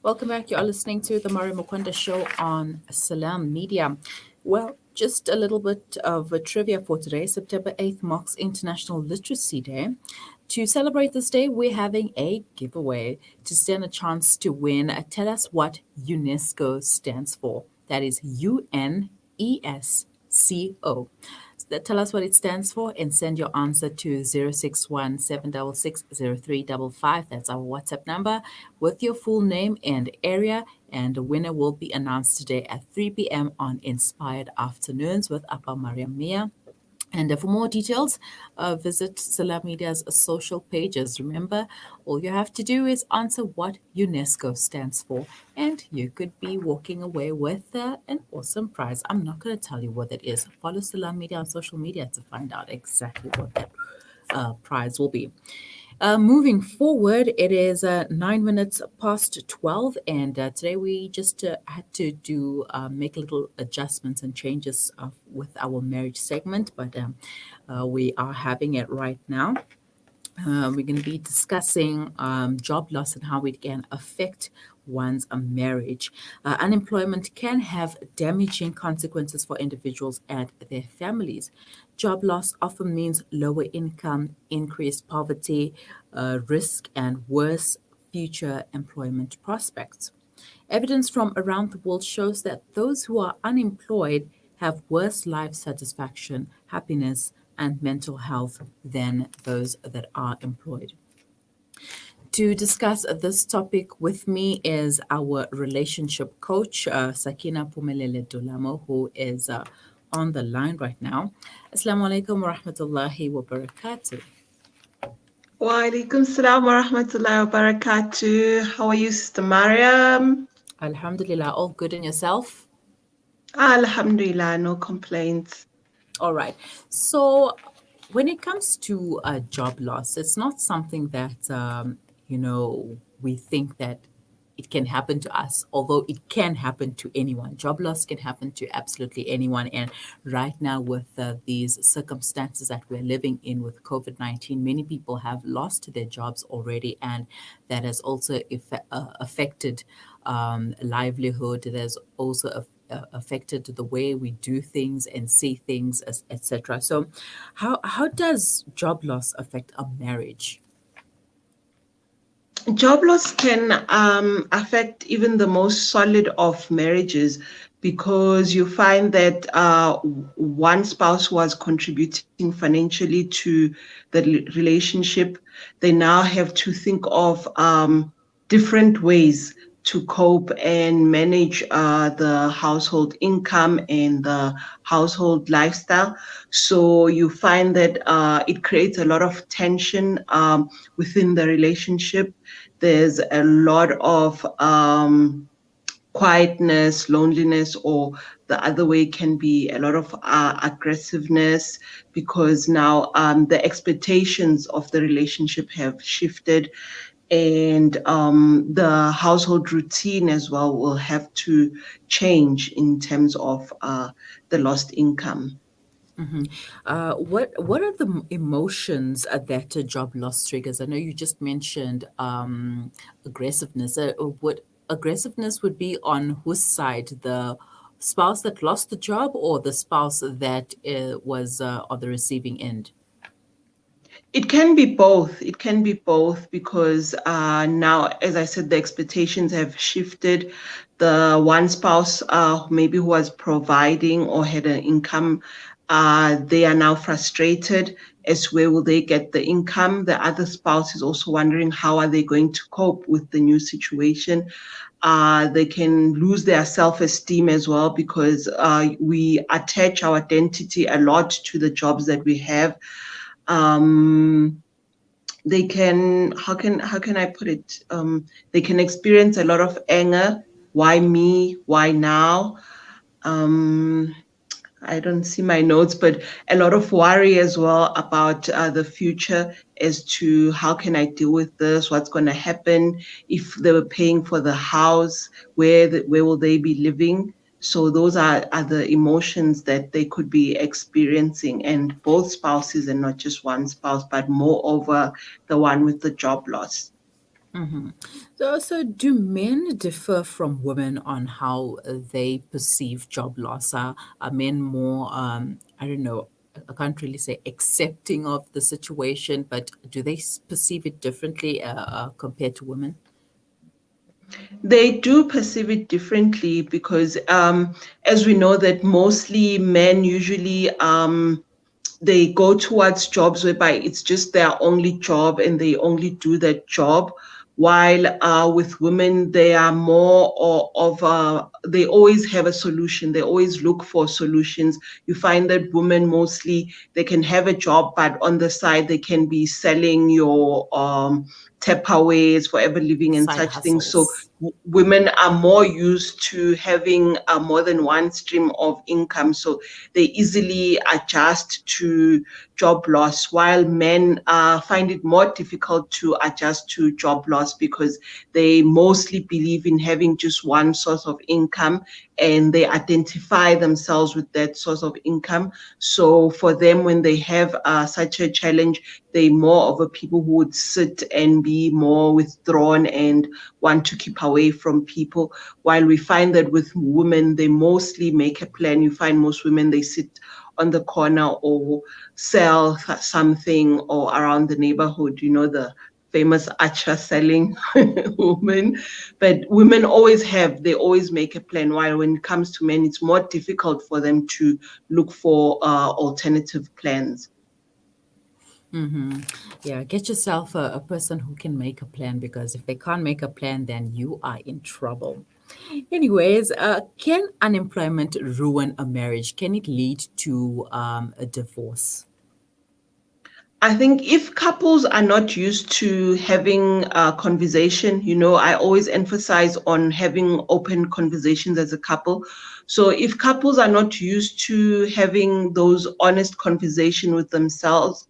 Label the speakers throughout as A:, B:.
A: Welcome back. You are listening to the Mari Mukwanda Show on Salam Media. Well, just a little bit of a trivia for today. September 8th marks International Literacy Day. To celebrate this day, we're having a giveaway to stand a chance to win. Tell us what UNESCO stands for. That is UNESCO. Tell us what it stands for and send your answer to 061 766 0355. That's our WhatsApp number with your full name and area. And the winner will be announced today at 3 p.m. on Inspired Afternoons with Appa Mariam Mia. And for more details, visit Salam Media's social pages. Remember, all you have to do is answer what UNESCO stands for, and you could be walking away with an awesome prize. I'm not going to tell you what that is. Follow Salam Media on social media to find out exactly what that prize will be. Moving forward, it is 9 minutes past 12, and today we just had to do make little adjustments and changes with our marriage segment, but we are having it right now. We're going to be discussing job loss and how it can affect one's marriage. Unemployment can have damaging consequences for individuals and their families. Job loss often means lower income, increased poverty, risk, and worse future employment prospects. Evidence from around the world shows that those who are unemployed have worse life satisfaction, happiness, and mental health than those that are employed. To discuss this topic with me is our relationship coach, Sakina Phumelele Dolamo, who is on the line right now. Assalamu alaikum wa rahmatullahi wa barakatuh.
B: Wa alaikum salam wa rahmatullahi wa barakatuh. How are you, Sister Mariam?
A: Alhamdulillah, all good in yourself?
B: Alhamdulillah, no complaints.
A: All right. So, when it comes to job loss, it's not something that, we think that it can happen to us, although it can happen to anyone. Job loss can happen to absolutely anyone. And right now, with these circumstances that we're living in with COVID-19, many people have lost their jobs already, and that has also affected livelihood. It has also affected the way we do things and see things, etc. So, how does job loss affect a marriage?
B: Job loss can affect even the most solid of marriages because you find that one spouse was contributing financially to the relationship. They now have to think of different ways to cope and manage the household income and the household lifestyle. So you find that it creates a lot of tension within the relationship. There's a lot of quietness, loneliness, or the other way can be a lot of aggressiveness because now the expectations of the relationship have shifted, and the household routine as well will have to change in terms of the lost income.
A: Mm-hmm. What are the emotions that a job loss triggers? I know you just mentioned aggressiveness. What aggressiveness would be on whose side? The spouse that lost the job, or the spouse that was on the receiving end?
B: It can be both. It can be both because now, as I said, the expectations have shifted. The one spouse, maybe who was providing or had an income, they are now frustrated as where will they get the income. The other spouse is also wondering how are they going to cope with the new situation. They can lose their self-esteem as well because we attach our identity a lot to the jobs that we have. They can how can I put it? They can experience a lot of anger. Why me? Why now? I don't see my notes, but a lot of worry as well about the future as to how can I deal with this? What's going to happen if they were paying for the house? Where will they be living? So those are the emotions that they could be experiencing, and both spouses, and not just one spouse, but moreover the one with the job loss.
A: Mm-hmm. So, do men differ from women on how they perceive job loss? Are men more, I don't know, I can't really say accepting of the situation, but do they perceive it differently compared to women?
B: They do perceive it differently because, as we know, that mostly men usually they go towards jobs whereby it's just their only job and they only do that job. While with women, they are more they always have a solution. They always look for solutions. You find that women mostly, they can have a job, but on the side, they can be selling your Tupperwares, forever living and
A: Side
B: such things. So
A: hustles.
B: women are more used to having more than one stream of income. So they easily adjust to job loss, while men find it more difficult to adjust to job loss because they mostly believe in having just one source of income and they identify themselves with that source of income. So for them, when they have such a challenge, they more of a people who would sit and be more withdrawn and want to keep away from people. While we find that with women, they mostly make a plan. You find most women, they sit on the corner or sell something or around the neighborhood, the famous archer selling woman. But women they always make a plan. While when it comes to men, it's more difficult for them to look for alternative plans.
A: Mm-hmm. Yeah, get yourself a person who can make a plan, because if they can't make a plan, then you are in trouble. Anyways, can unemployment ruin a marriage? Can it lead to a divorce?
B: I think if couples are not used to having a conversation, I always emphasize on having open conversations as a couple. So if couples are not used to having those honest conversation with themselves,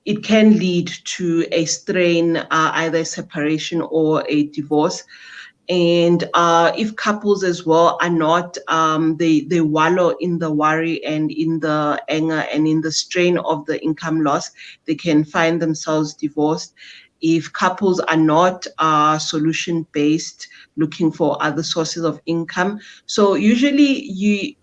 B: it can lead to a strain, either a separation or a divorce. And if couples as well are not, they wallow in the worry and in the anger and in the strain of the income loss, they can find themselves divorced. If couples are not solution based, looking for other sources of income, so usually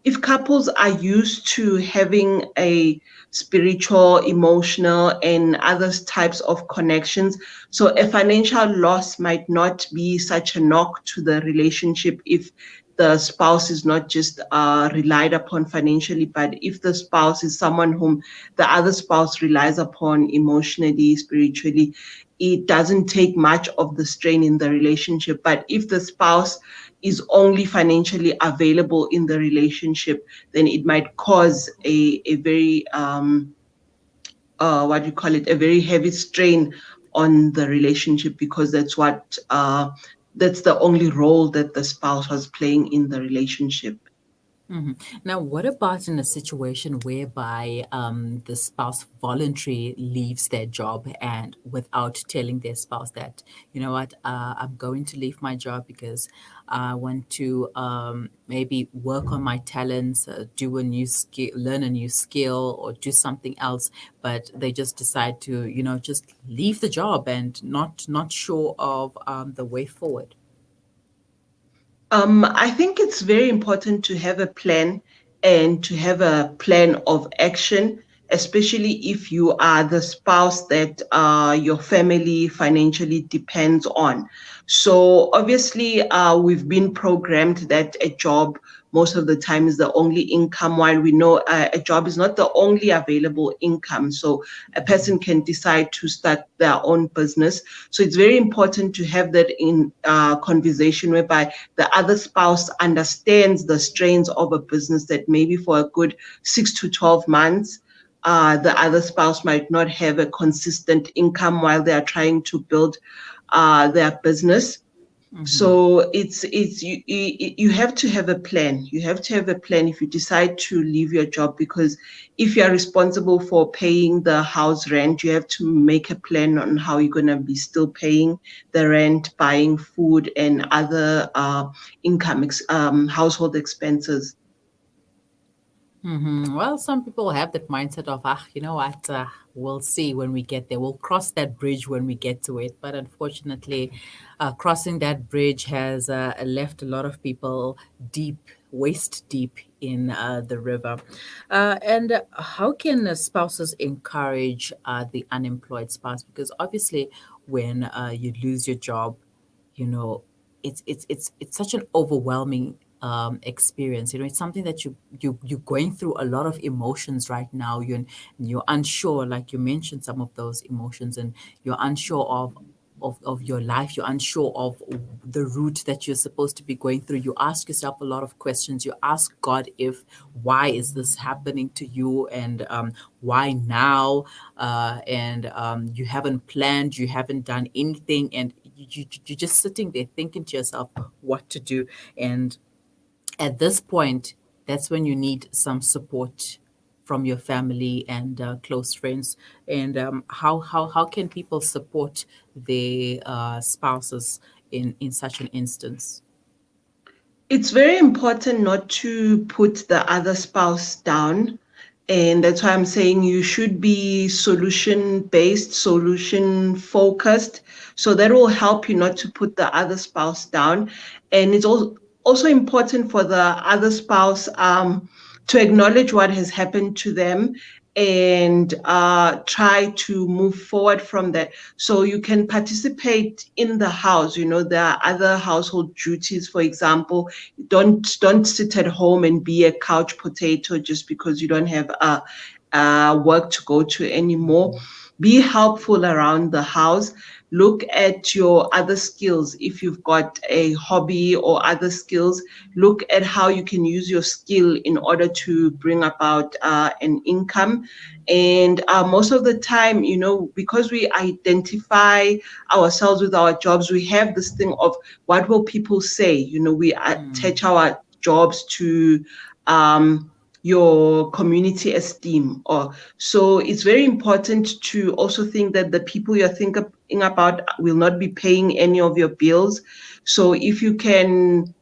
B: if couples are used to having a spiritual, emotional, and other types of connections, so a financial loss might not be such a knock to the relationship if the spouse is not just relied upon financially, but if the spouse is someone whom the other spouse relies upon emotionally, spiritually, it doesn't take much of the strain in the relationship. But if the spouse is only financially available in the relationship, then it might cause a very what do you call it, a very heavy strain on the relationship, because that's the only role that the spouse was playing in the relationship.
A: Mhm. Now, what about in a situation whereby the spouse voluntarily leaves their job and without telling their spouse that, you know what, I'm going to leave my job because I want to maybe work on my talents, do a new skill, learn a new skill, or do something else, but they just decide to, just leave the job and not sure of the way forward.
B: I think it's very important to have a plan and to have a plan of action, especially if you are the spouse that your family financially depends on. So obviously, we've been programmed that a job most of the time is the only income, while we know a job is not the only available income. So a person can decide to start their own business. So it's very important to have that in conversation whereby the other spouse understands the strains of a business, that maybe for a good 6 to 12 months, the other spouse might not have a consistent income while they are trying to build their business.
A: Mm-hmm.
B: So you have to have a plan. You have to have a plan if you decide to leave your job, because if you are responsible for paying the house rent, you have to make a plan on how you're going to be still paying the rent, buying food, and other household expenses.
A: Well, some people have that mindset of, you know what, we'll see when we get there. We'll cross that bridge when we get to it. But unfortunately, crossing that bridge has left a lot of people deep, waist deep in the river. And how can spouses encourage the unemployed spouse? Because obviously, when you lose your job, you know, it's such an overwhelming experience. You know, it's something that you're going through a lot of emotions right now. You're unsure, like you mentioned some of those emotions, and you're unsure of your life. You're unsure of the route that you're supposed to be going through. You ask yourself a lot of questions. You ask God, if why is this happening to you, and why now, and you haven't planned, you haven't done anything, and you're just sitting there thinking to yourself what to do. And at this point, that's when you need some support from your family and close friends. And how can people support their spouses in such an instance?
B: It's very important not to put the other spouse down. And that's why I'm saying you should be solution based, solution focused. So that will help you not to put the other spouse down. And it's also important for the other spouse to acknowledge what has happened to them and try to move forward from that. So you can participate in the house. You know, there are other household duties. For example, don't sit at home and be a couch potato just because you don't have work to go to anymore. Be helpful around the house. Look at your other skills. If you've got a hobby or other skills, look at how you can use your skill in order to bring about an income. And most of the time, you know, because we identify ourselves with our jobs, we have this thing of what will people say? You know, we
A: Mm,
B: attach our jobs to um, your community esteem. Or so it's very important to also think that the people you're thinking about will not be paying any of your bills. So if you can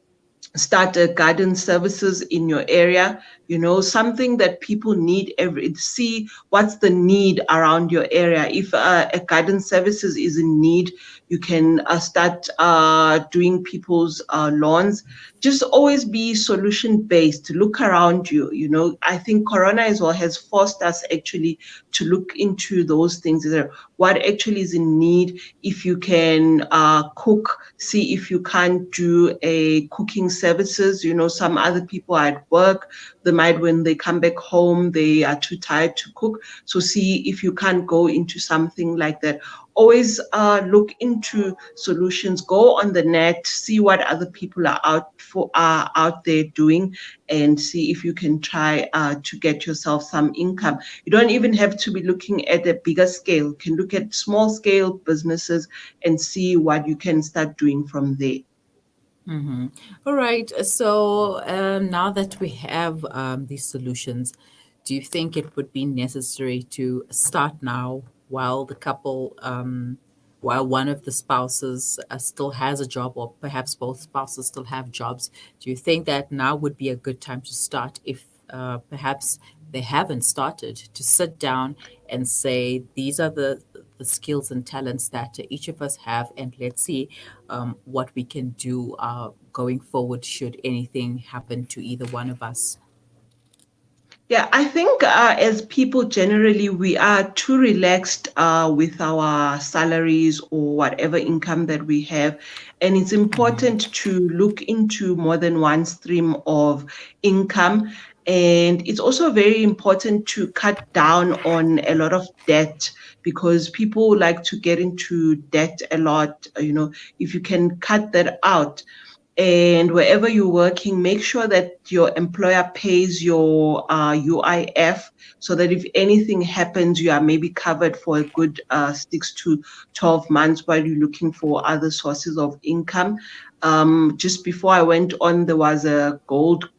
B: start a garden services in your area, you know, something that people need, every see what's the need around your area. If a garden services is in need, you can start doing people's lawns. Just always be solution based. Look around you. You know, I think corona as well has forced us actually to look into those things, what actually is in need. If you can cook, see if you can't do a cooking services. You know, some other people are at work. They might, when they come back home, they are too tired to cook. So see if you can't go into something like that. Always look into solutions. Go on the net, see what other people are out there doing, and see if you can try to get yourself some income. You don't even have to be looking at a bigger scale. You can look at small scale businesses and see what you can start doing from there.
A: mm-hmm. All right. So now that we have these solutions, do you think it would be necessary to start now while the couple, while one of the spouses still has a job, or perhaps both spouses still have jobs? Do you think that now would be a good time to start if perhaps they haven't started, to sit down and say, these are the skills and talents that each of us have, and let's see what we can do going forward should anything happen to either one of us?
B: Yeah, I think as people generally, we are too relaxed with our salaries or whatever income that we have. And it's important to look into more than one stream of income. And it's also very important to cut down on a lot of debt, because people like to get into debt a lot. You know, if you can cut that out, and wherever you're working, make sure that your employer pays your UIF, so that if anything happens, you are maybe covered for a good 6 to 12 months while you're looking for other sources of income. Just before I went on, there was a gold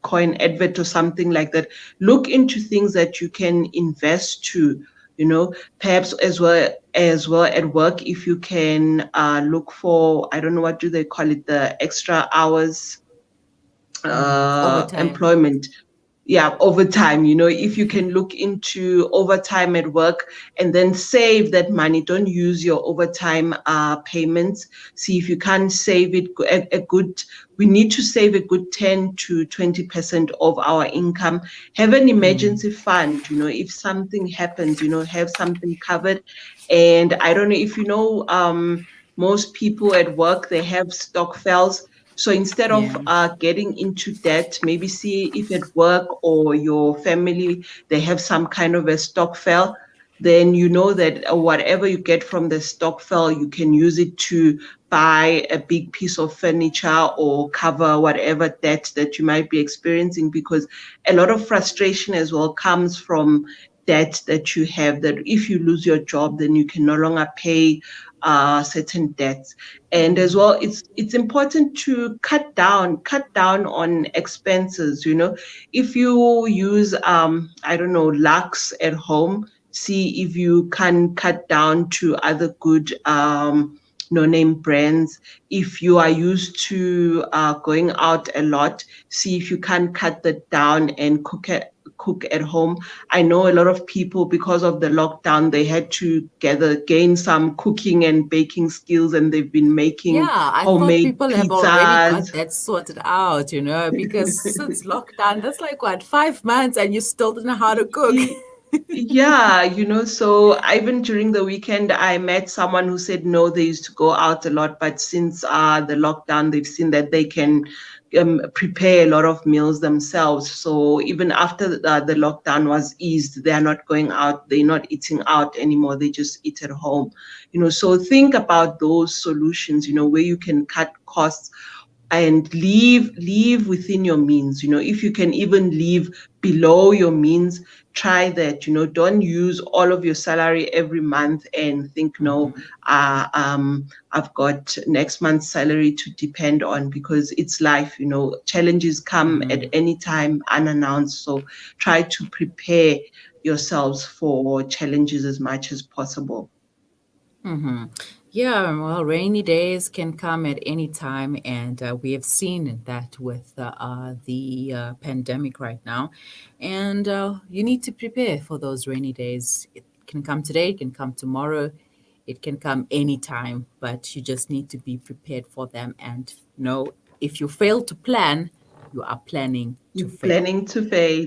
B: coin advert or something like that. Look into things that you can invest to, you know, perhaps as well at work, if you can look for, I don't know, what do they call it, the extra hours
A: Overtime.
B: employment. yeah, overtime. If you can look into overtime at work and then save that money, don't use your overtime payments. See if you can save it a good. We need to save a good 10 to 20% of our income. Have an
A: Mm,
B: emergency fund. If something happens, have something covered. And I don't know if most people at work, they have stock files. So instead of
A: yeah.
B: getting into debt, maybe see if at work or your family, they have some kind of a stock file. Then you know that whatever you get from the stock file, you can use it to buy a big piece of furniture or cover whatever debt that you might be experiencing, because a lot of frustration as well comes from debt that you have, that if you lose your job, then you can no longer pay certain debts. And as
A: Mm,
B: well, it's important to cut down on expenses. If you use I don't know, Lux at home, see if you can cut down to other good no name brands. If you are used to going out a lot, see if you can cut that down and cook at home. I know a lot of people, because of the lockdown, they had to gain some cooking and baking skills, and they've been making
A: yeah, I thought
B: homemade
A: people have already got
B: pizzas.
A: that sorted out, because since lockdown, that's like what, 5 months and you still don't know how to cook.
B: Y- Yeah, so even during the weekend, I met someone who said no, they used to go out a lot, but since the lockdown, they've seen that they can prepare a lot of meals themselves. So even after the lockdown was eased, they are not going out, they're not eating out anymore, they just eat at home. So think about those solutions, where you can cut costs and live within your means. If you can even live below your means, try that. Don't use all of your salary every month and think, no,
A: Mhm,
B: I've got next month's salary to depend on, because it's life. Challenges come at
A: mhm.
B: any time unannounced, so try to prepare yourselves for challenges as much as possible.
A: Mm-hmm. Yeah, well, rainy days can come at any time, and we have seen that with the pandemic right now. And you need to prepare for those rainy days. It can come today, it can come tomorrow, it can come anytime, but you just need to be prepared for them. And know if you fail to plan, you are planning to
B: You're
A: fail.
B: planning to fail.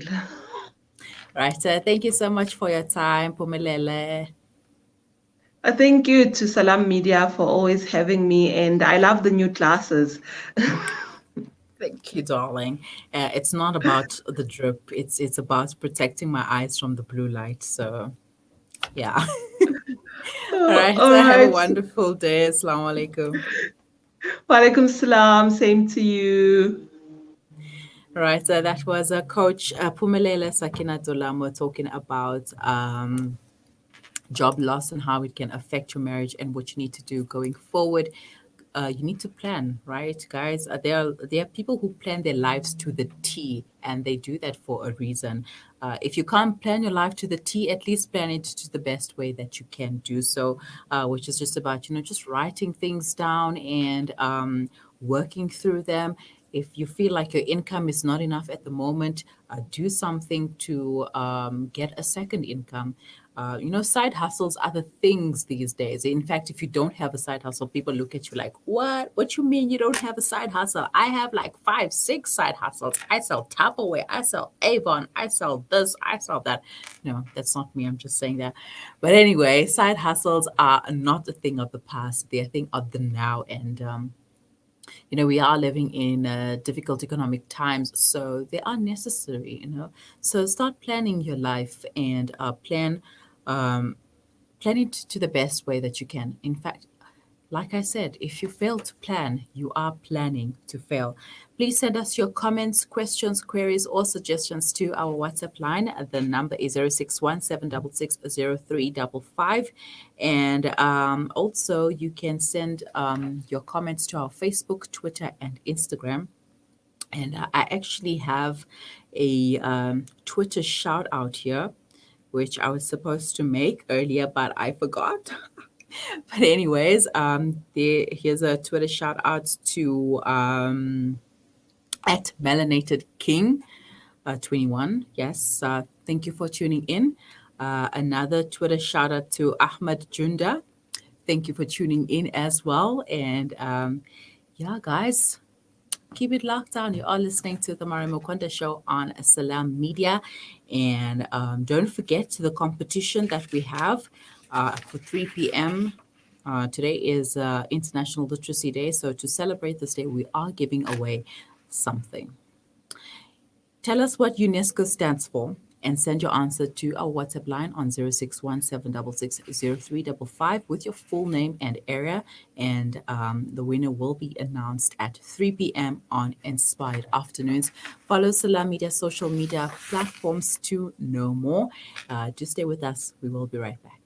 A: Right. Thank you so much for your time, Phumelele.
B: Thank you to Salam Media for always having me, and I love the new classes.
A: Thank you, darling. It's not about the drip. It's about protecting my eyes from the blue light. So yeah. All
B: Oh,
A: right.
B: all
A: Have a
B: right.
A: wonderful day. Assalamu alaikum.
B: Walaikum salam. Same to you.
A: All right. That was Coach Phumelele Sakina Dolamo talking about job loss and how it can affect your marriage and what you need to do going forward. You need to plan, right, guys? There are people who plan their lives to the T, and they do that for a reason. If you can't plan your life to the T, at least plan it to the best way that you can do so, which is just about just writing things down and working through them. If you feel like your income is not enough at the moment, do something to get a second income. Side hustles are the things these days. In fact, if you don't have a side hustle, people look at you like, what? What you mean you don't have a side hustle? I have like five, six side hustles. I sell Tupperware. I sell Avon. I sell this. I sell that. No, that's not me. I'm just saying that. But anyway, side hustles are not a thing of the past. They're a thing of the now. And we are living in difficult economic times, so they are necessary. So start planning your life and um, plan it to the best way that you can. In fact, like I said, if you fail to plan, you are planning to fail. Please send us your comments, questions, queries, or suggestions to our WhatsApp line. The number is 061 And also, you can send your comments to our Facebook, Twitter, and Instagram. And I actually have a Twitter shout out here, which I was supposed to make earlier, but I forgot. But anyways, here's a Twitter shout out to at Melanated King. 21. Yes. Thank you for tuning in. Another Twitter shout out to Ahmed Junda. Thank you for tuning in as well. And yeah, guys, keep it locked down. You are listening to the Mari Mokonda Show on Salam Media. And don't forget the competition that we have for 3 p.m. Today is International Literacy Day. So to celebrate this day, we are giving away something. Tell us what UNESCO stands for and send your answer to our WhatsApp line on 0617660355 with your full name and area. And the winner will be announced at 3 p.m. on Inspired Afternoons. Follow Salam Media social media platforms to know more. Just stay with us. We will be right back.